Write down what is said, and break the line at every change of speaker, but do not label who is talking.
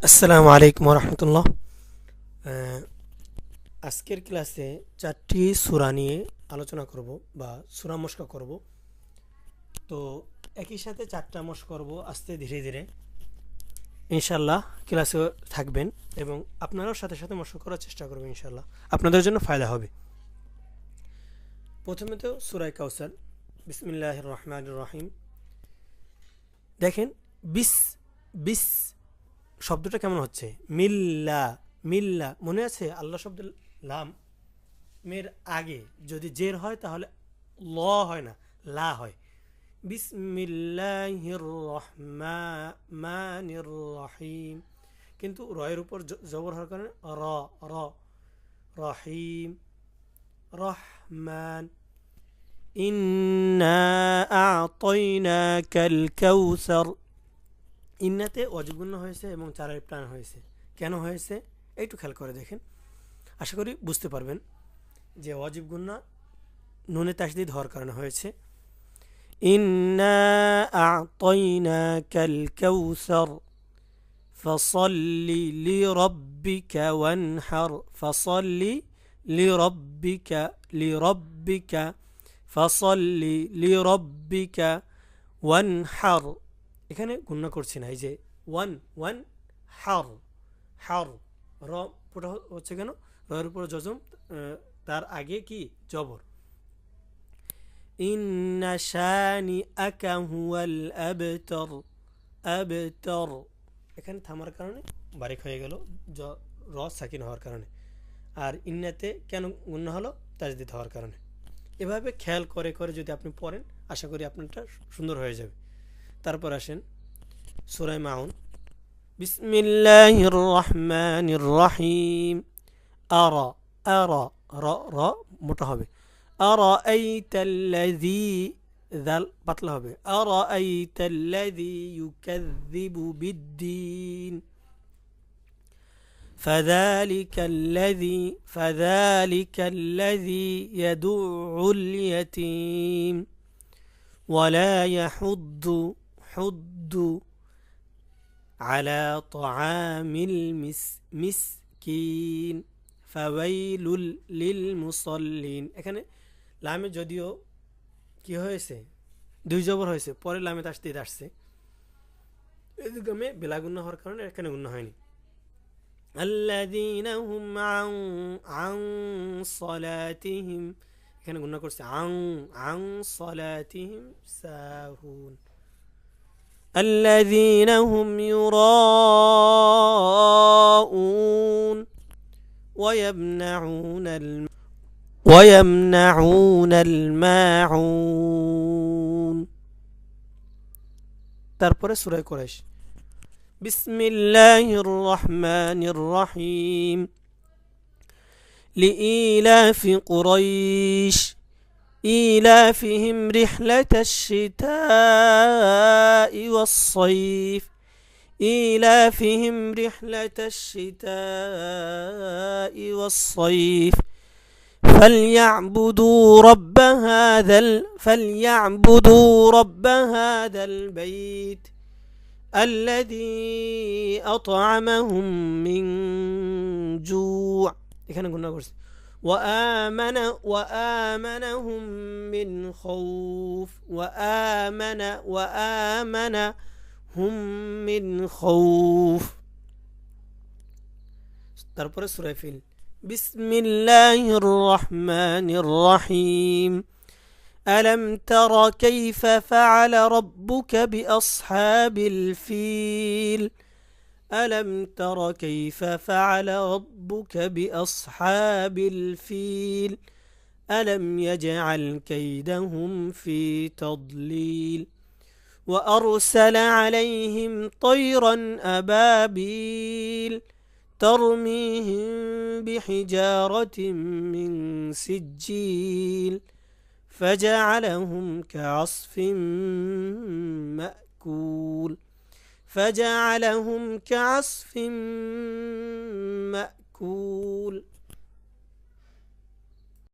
আসসালামু আলাইকুম রহমতুল্লাহ। আজকের ক্লাসে চারটি সূরা নিয়ে আলোচনা করব বা সূরা মশক করব। তো একই সাথে চারটা মশক করব আস্তে ধীরে ধীরে, ইনশাল্লাহ ক্লাসে থাকবেন এবং আপনারাও সাথে সাথে মশক করার চেষ্টা করবেন, ইনশাল্লাহ আপনাদের জন্য ফায়দা হবে। প্রথমে তো সূরা কাউসার, বিসমিল্লাহির রহমানির রহিম। দেখেন বিস বিস শব্দটা কেমন হচ্ছে, মিল্লা মিল্লা, মনে আছে আল্লাহ শব্দ লাম মের আগে যদি জের হয় তাহলে ল হয় না, লা হয়। বিসমিল্লাহির রহমানির রহিম, কিন্তু রয়ের উপর জবর হওয়ার কারণে র র রহিম রহমান। ইন্না আ'তাইনাকাল কাউসার, ইন্নাতে অজগুণ্য হয়েছে এবং চারের প্রাণ হয়েছে। কেন হয়েছে একটু খেয়াল করে দেখেন, আশা করি বুঝতে পারবেন যে ওয়াজিব গুন্না নুনে তাসদিদ হওয়ার কারণে হয়েছে। ইন্না আ'তাইনাকাল কাউসার ফসল্লি লিরাব্বিকা ওয়ানহার, ফসল্লি লিরাব্বিকা ফসল্লি লিরাব্বিকা ওয়ানহার। এখানে গুণনা করছি না, এই যে ওয়ান ওয়ান হার হার, র পুটা হচ্ছে কেন, রের উপর জজম, তার আগে কি জবর। ইন্না শানিআকা হুয়াল আবতার, আবতার এখানে থামার কারণে বারিক হয়ে গেল, র সাকিন হওয়ার কারণে। আর ইন্নাতে কেন গুণনা হলো, তাজদিদ হওয়ার কারণে। এভাবে খেয়াল করে করে যদি আপনি পড়েন, আশা করি আপনারটা সুন্দর হয়ে যাবে। তারপর আসেন সূরা মাউন, বিসমিল্লাহির রহমানির রহিম। আরা আরা, র র মোটা হবে। আরাআইতাল্লাযী, দাল পাতলা হবে। আরাআইতাল্লাযী ইউকাযযিবু বিদ্দীন, ফাযালিকাল্লাযী ইয়াদুউল ইয়াতীম ওয়ালা ইয়াহুদ্দু আলা তাআমিল মিসকিন ফাওয়াইলুল লিল মুসাল্লিন। এখানে লামে যদিও কি হয়েছে, দুই জবর হয়েছে, পরে লামে তাসদিদ আসছে, এদিকে বেলা গুণা হওয়ার কারণে এখানে গুণা হয়নি। আল্লাযীনা হুম আন সালাতিহিম, এখানে গুণা করছে আন সালাতিহিম সাহুন। الذين هم يراءون ويمنعون الماعون। তারপরে সূরা কুরাইশ, বিসমিল্লাহির রহমানির রহিম। লিইলাফি কুরাইশ إيلافهم رحلة الشتاء والصيف، إيلافهم رحلة الشتاء والصيف فليعبدوا رب هذا البيت الذي أطعمهم من جوع، এখানে গুণা করছে وآمنهم من خوف، وآمنهم من خوف। তারপরে সূরা ফিল, বিসমিল্লাহির রহমানির রহিম। ألم تر كيف فعل ربك بأصحاب الفيل، ألم تر كيف فعل ربك بأصحاب الفيل ألم يجعل كيدهم في تضليل وأرسل عليهم طيرا أبابيل ترميهم بحجارة من سجيل فجعلهم كعصف مأكول، فجعلهم كعصف مأكول।